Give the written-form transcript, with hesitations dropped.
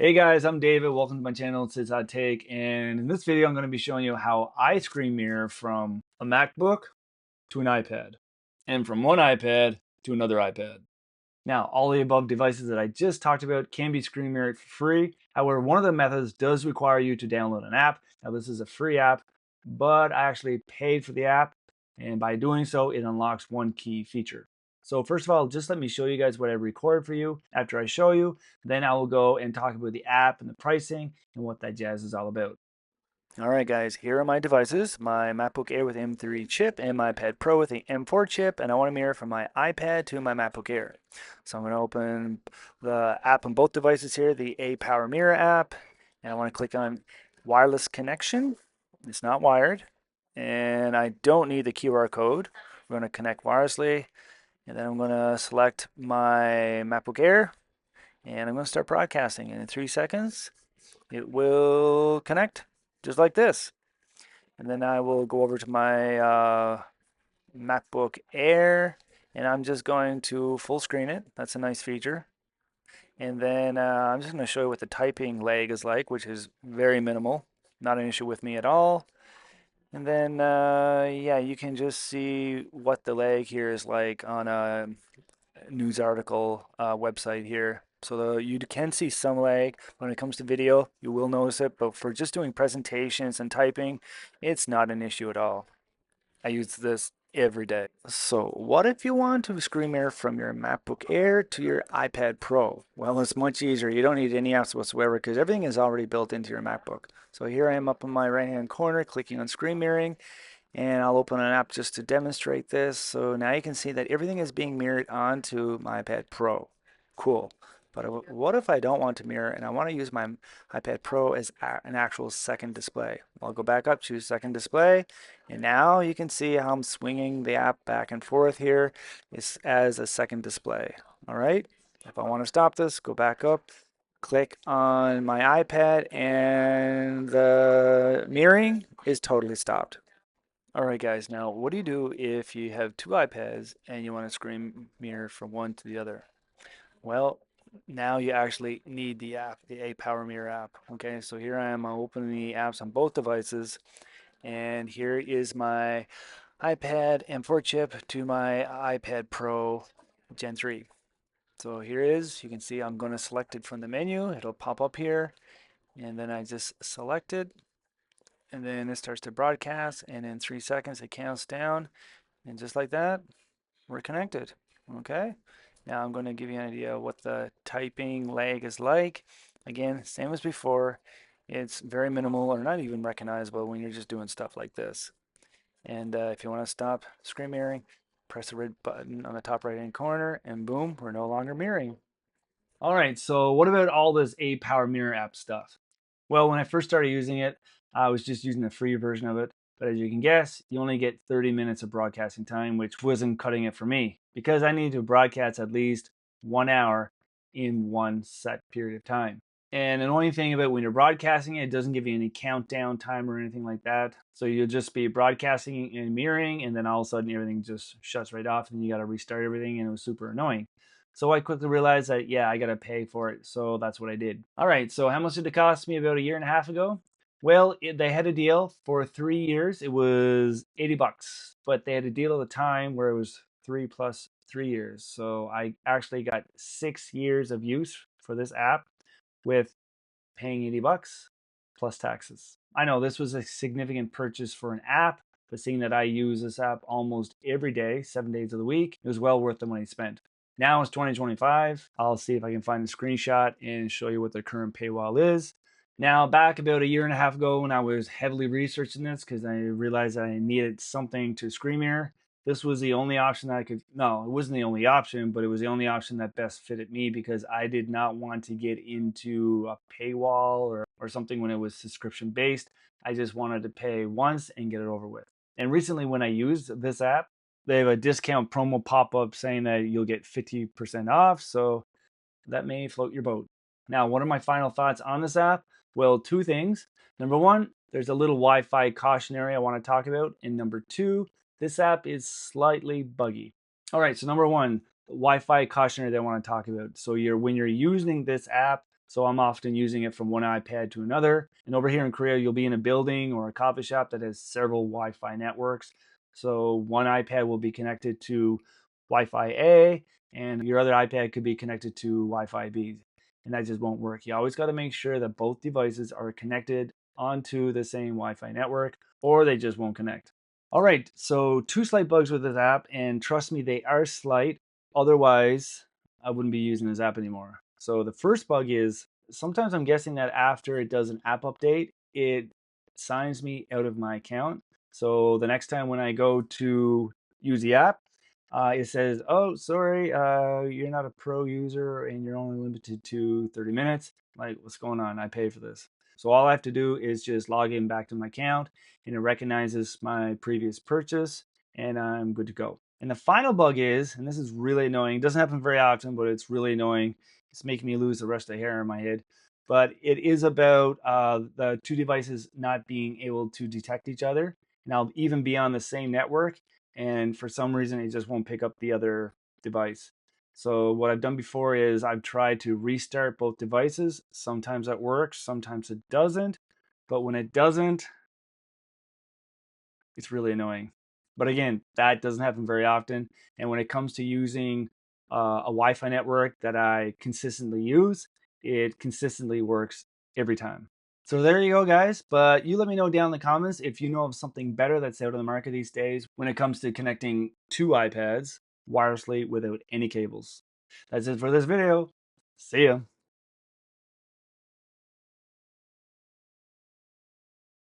Hey guys, I'm David. Welcome to my channel. It's Hot Take, and in this video, I'm going to be showing you how I screen mirror from a MacBook to an iPad, and from one iPad to another iPad. Now, all the above devices that I just talked about can be screen mirrored for free. However, one of the methods does require you to download an app. Now, this is a free app, but I actually paid for the app, and by doing so, it unlocks one key feature. So first of all, just let me show you guys what I recorded for you. After I show you, then I will go and talk about the app and the pricing and what that jazz is all about. Alright guys, here are my devices, my MacBook Air with M3 chip and my iPad Pro with the M4 chip, and I want to mirror from my iPad to my MacBook Air. So I'm going to open the app on both devices here, the A Power Mirror app, and I want to click on wireless connection. It's not wired, and I don't need the QR code. We're going to connect wirelessly, and then I'm going to select my MacBook Air, and I'm going to start broadcasting, and in 3 seconds it will connect just like this. And then I will go over to my MacBook Air, and I'm just going to full screen it. That's a nice feature. And then I'm just going to show you what the typing lag is like, which is very minimal. Not an issue with me at all. And then, yeah, you can just see what the lag here is like on a news article website here. So you can see some lag when it comes to video. You will notice it, but for just doing presentations and typing, it's not an issue at all. I use this every day. So what if you want to screen mirror from your MacBook Air to your iPad Pro? Well, it's much easier. You don't need any apps whatsoever because everything is already built into your MacBook. So here I am up in my right hand corner clicking on screen mirroring, and I'll open an app just to demonstrate this. So now you can see that everything is being mirrored onto my iPad Pro. Cool. But what if I don't want to mirror and I want to use my iPad Pro as an actual second display? I'll go back up, choose second display, and now you can see how I'm swinging the app back and forth here as a second display. All right. If I want to stop this, go back up, click on my iPad, and the mirroring is totally stopped. All right, guys, now what do you do if you have two iPads and you want to screen mirror from one to the other? Well, now you actually need the app, the A Power Mirror app. Okay, so here I am, I'm opening the apps on both devices, and here is my iPad M4 chip to my iPad Pro Gen 3. So here it is, you can see I'm going to select it from the menu, it'll pop up here, and then I just select it, and then it starts to broadcast, and in 3 seconds it counts down. And just like that, we're connected. Okay. Now I'm going to give you an idea of what the typing lag is like. Again, same as before. It's very minimal or not even recognizable when you're just doing stuff like this. And if you want to stop screen mirroring, press the red button on the top right hand corner, and boom, we're no longer mirroring. All right, so what about all this A Power Mirror app stuff? Well, when I first started using it, I was just using the free version of it. But as you can guess, you only get 30 minutes of broadcasting time, which wasn't cutting it for me because I needed to broadcast at least 1 hour in one set period of time. And the only thing about when you're broadcasting it doesn't give you any countdown time or anything like that. So you'll just be broadcasting and mirroring, and then all of a sudden everything just shuts right off, and you got to restart everything, and it was super annoying. So I quickly realized that, yeah, I got to pay for it. So that's what I did. All right. So how much did it cost me about a year and a half ago? Well, they had a deal for 3 years. It was $80, but they had a deal at the time where it was 3 plus 3 years. So I actually got 6 years of use for this app with paying $80 plus taxes. I know this was a significant purchase for an app, but seeing that I use this app almost every day, 7 days of the week, it was well worth the money spent. Now it's 2025. I'll see if I can find a screenshot and show you what the current paywall is. Now, back about a year and a half ago when I was heavily researching this because I realized I needed something to screen mirror, this was the only option that I could, no, it wasn't the only option, but it was the only option that best fitted me because I did not want to get into a paywall or something when it was subscription based. I just wanted to pay once and get it over with. And recently when I used this app, they have a discount promo pop up saying that you'll get 50% off. So that may float your boat. Now, what are my final thoughts on this app? Well, two things. Number one, there's a little Wi-Fi cautionary I want to talk about. And number two, this app is slightly buggy. All right, so number one, the Wi-Fi cautionary that I want to talk about. So when you're using this app, So I'm often using it from one iPad to another. And over here in Korea, you'll be in a building or a coffee shop that has several Wi-Fi networks. So one iPad will be connected to Wi-Fi A, and your other iPad could be connected to Wi-Fi B. And that just won't work. You always got to make sure that both devices are connected onto the same Wi-Fi network, or they just won't connect. All right, so two slight bugs with this app, and trust me, they are slight. Otherwise, I wouldn't be using this app anymore. So the first bug is sometimes I'm guessing that after it does an app update, it signs me out of my account. So the next time when I go to use the app, it says, "Oh, sorry, you're not a pro user and you're only limited to 30 minutes." Like, what's going on? I pay for this. So all I have to do is just log in back to my account, and it recognizes my previous purchase, and I'm good to go. And the final bug is, and this is really annoying, it doesn't happen very often, but it's really annoying. It's making me lose the rest of the hair in my head. But it is about the two devices not being able to detect each other. And I'll even be on the same network, and for some reason, it just won't pick up the other device. So what I've done before is I've tried to restart both devices. Sometimes that works, sometimes it doesn't. But when it doesn't, it's really annoying. But again, that doesn't happen very often. And when it comes to using a Wi-Fi network that I consistently use, it consistently works every time. So there you go, guys. But you let me know down in the comments if you know of something better that's out on the market these days when it comes to connecting two iPads wirelessly without any cables. That's it for this video. See ya.